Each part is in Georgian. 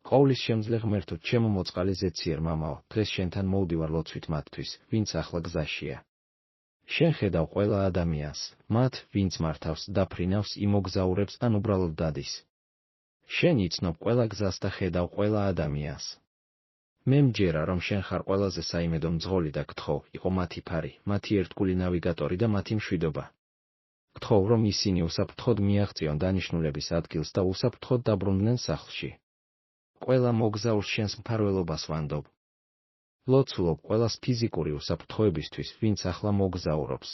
ყოვლის შემძლე ღმერთო, ჩემო მოწყალე ზეციერ მამაო, დღეს შენთან მოვდივარ ლოცვით მათთვის, ვინც ახლა გზაშია. შენ ხედავ ყველა ადამიანს, მათ, ვინც მართავს, დაფრინავს, იმოგზაურებს ან უბრალოდ დადის. შენ იცნობ ყველა გზას და ხედავ ყველა ადამიანს. მე მჯერა, რომ შენ ხარ ყველაზე საიმედო მძღოლი და გთხოვ, იყო მათი ფარი, მათი ერთგული ნავიგატორი და მათი მშვიდობა. გთხოვ, რომ ისინი უსაფრთხოდ მიაღწიონ დანიშნულების ადგილს და უსაფრთხოდ დაბრუნდნენ სახლში. ყველა მოგზაურს შენს მფარველობას ვანდობ. ლოცულობ ყველას ფიზიკური უსაფრთხოებისთვის, ვინც ახლა მოგზაურობს.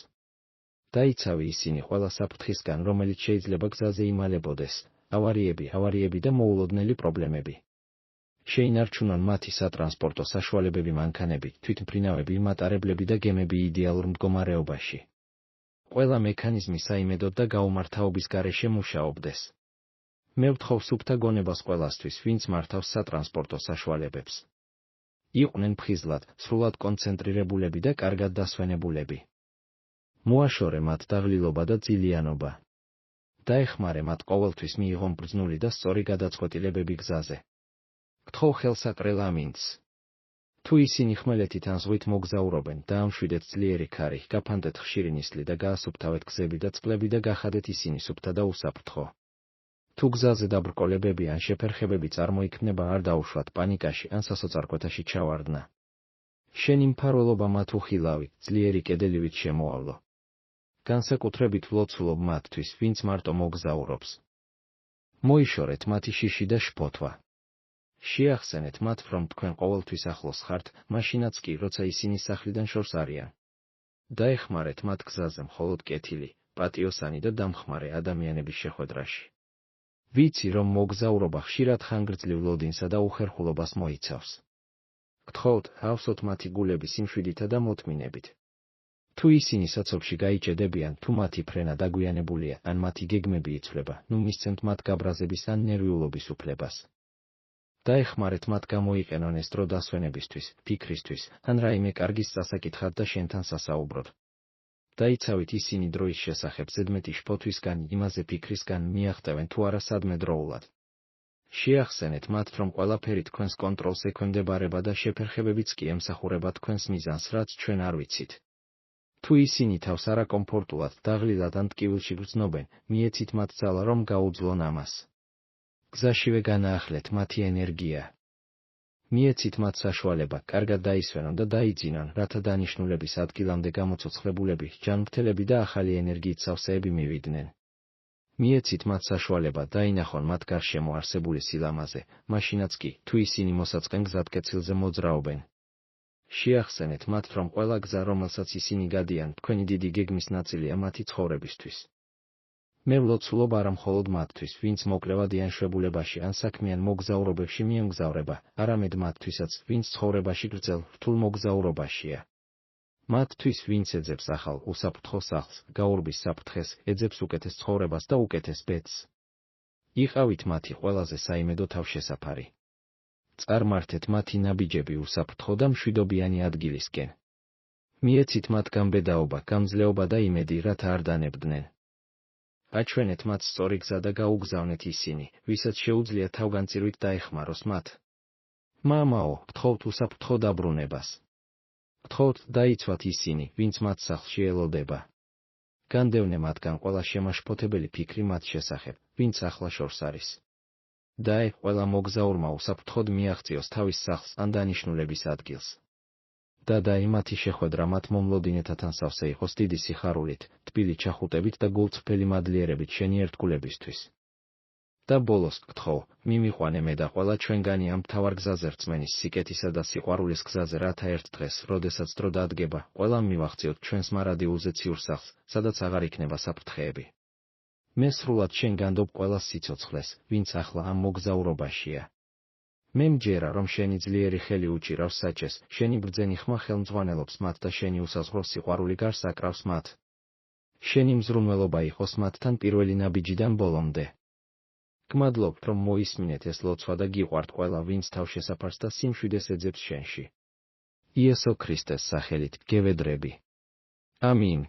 დაიცავი ისინი ყველა საფრთხისგან, რომელიც შეიძლება გზაზე იმალებოდეს, ავარიები და მოულოდნელი პრობლემები. შეინარჩუნონ მათი სატრანსპორტო საშუალებები, მანქანები, თვითმფრინავები, მატარებლები და გემები იდეალურ მდგომარეობაში. ყველა მექანიზმი საიმედოდ და გაუმართავობის გარეშე მუშაობდეს. მე ვთხოვ სუფთა გონებას ყველასთვის, ვინც მართავს სატრანსპორტო საშუალებებს. იყვნენ ფხიზლად, სრულად კონცენტრირებულები და კარგად დასვენებულები. მოაშორე მათ დაღლილობა და ძილიანობა. დაეხმარე მათ ყოველთვის მიიღონ ბრძნული და სწორი გადაწყვეტილებები გზაზე. გთხოვ ხელსაყრელ ამინდს. თუ ისინი ხმელეთით ან ზღვით მოგზაურობენ, დაამშვიდეთ ძლიერი ქარი, გაფანტეთ ხშირი ნისლი და გაასუფთავეთ გზები და წყლები და გახადეთ ისინი სუფთა და უსაფრთხო. თუ გზაზე დაბრკოლებები ან შეფერხებები წარმოიქმნება, არ დაუშვათ პანიკაში ან სასოწარკვეთაში ჩავარდნა. შენი მფარველობა მათ უხილავი, ძლიერი კედელივით შემოავლო. განსაკუთრებით ვლოცულობ მათთვის, ვინც მარტო მოგზაურობს. მოიშორეთ მათი შიში და შფოთვა. შეახსენეთ მათ, რომ თქვენ ყოველთვის ახლოს ხართ, მაშინაც კი, როცა ისინი სახლიდან შორს არიან. დაეხმარეთ მათ გზაზე მხოლოდ კეთილი, პატიოსანი და დამხმარე ადამიანების შეხვედრაში. ვიცი, რომ მოგზაურობა ხშირად ხანგრძლივ ლოდინსა და უხერხულობას მოიცავს. გთხოვთ, ავსოთ მათი გულები სიმშვიდითა და მოთმინებით. თუ ისინი საცობში გაიჭედებიან, თუ მათი ფრენა დაგვიანებულია, ან მათი გეგმები იცვლება, ნუ მისცემთ მათ გაბრაზების ან ნერვიულობის უფლებას. დაეხმარეთ მათ გამოიყენონ ეს დრო დასვენებისთვის, ფიქრისთვის, ან რაიმე კარგის წასაკითხად და შენთან სასაუბროდ. დაიცავით ისინი დროის შესახებ ზედმეტი შფოთვისგან, იმაზე ფიქრისგან, მიაღწევენ თუ არა სადმე დროულად. შეახსენეთ მათ, რომ ყველაფერი თქვენს კონტროლს ექვემდებარება და შეფერხებებიც კი ემსახურება თქვენს მიზანს, რაც ჩვენ არ ვიცით. თუ ისინი თავს არაკომფორტულად, დაღლილად ან ტკივილში გრძნობენ, მიეცით მათ ძალა, რომ გაუძლონ ამას. გზაშივე განაახლეთ მათი ენერგია. მიეცით მათ საშუალება, კარგად დაისვენონ და დაიძინონ, რათა დანიშნულების ადგილამდე გამოცოცხლებულები, ჯანმრთელები და ახალი ენერგიით სავსეები მივიდნენ. მიეცით მათ საშუალება, დაინახონ მათ გარშემო არსებული სილამაზე, მაშინაც კი, თუ ისინი მოსაწყენ გზატკეცილზე მოძრაობენ. შეახსენეთ მათ, რომ ყველა გზა, რომელსაც ისინი გადიან, თქვენი დიდი გეგმის ნაწილია მათი ცხოვრებისთვის. მე ვლოცულობ არა მხოლოდ მათთვის, ვინც მოკლევადიან შვებულებაში ან საქმიან მოგზაურობებში მიემგზავრება, არამედ მათთვისაც, ვინც ცხოვრებაში გრძელ, რთულ მოგზაურობაშია. მათთვის, ვინც ეძებს ახალ, უსაფრთხო სახლს, გაურბის საფრთხეს, ეძებს უკეთეს ცხოვრებას და უკეთეს ბედს. იყავით მათი ყველაზე საიმედო თავშესაფარი. წარმართეთ მათი ნაბიჯები უსაფრთხო და მშვიდობიანი ადგილისკენ. მიეცით მათ გამბედაობა, გამძლეობა და იმედი, რათა არ დანებდნენ. აჩვენეთ მათ სწორი გზა და გაუგზავნეთ ისინი, ვისაც შეუძლია თავგანწირვით დაეხმაროს მათ. მამაო, გთხოვთ უსაფრთხო დაბრუნებას. გთხოვთ, დაიცვათ ისინი, ვინც მათ სახლში ელოდება. განდევნე მათგან ყველა შემაშფოთებელი ფიქრი მათ შესახებ, ვინც ახლა შორს არის. ყველა მოგზაურმა უსაფრთხოდ მიაღწიოს თავის სახლს ან დანიშნულების ადგილს. მათი შეხვედრა მათ მომლოდინეთთან სავსე იყოს დიდი სიხარულით, თბილი ჩახუტებით და გულწრფელი მადლიერებით შენი ერთგულებისთვის. და ბოლოს გთხოვ, მიმიყვანე მე და ყველა ჩვენგანი ამ მთავარ გზაზე რწმენის სიკეთისა და სიყვარულის გზაზე, რათა ერთ დღეს, როდესაც დრო დადგება, ყველამ მივახციოთ ჩვენს მარადიულზე ციურ სახლს, სადაც აღარ იქნება საფრთხეები. მე სრულად შენ განდობ ყველას სიცოცხლეს, ვინც ახლა ამ მოგზაურობაშია. მე მჯერა, რომ შენი ძლიერი ხელი უჭირავს საჭეს, შენი ბრძენი ხმა ხელმძღვანელობს მათ და შენი უსაზღვრო სიყვარული გარს აკრავს მათ. შენი მზრუნველობა იყოს მათთან პირველი ნაბიჯიდან ბოლომდე. გმადლობთ, რომ მოისმინეთ ეს ლოცვა და გიყვართ ყველა, ვინც თავშესაფარს და სიმშვიდეს ეძებს შენში. იესო ქრისტეს სახელით, გევედრები. ამინ.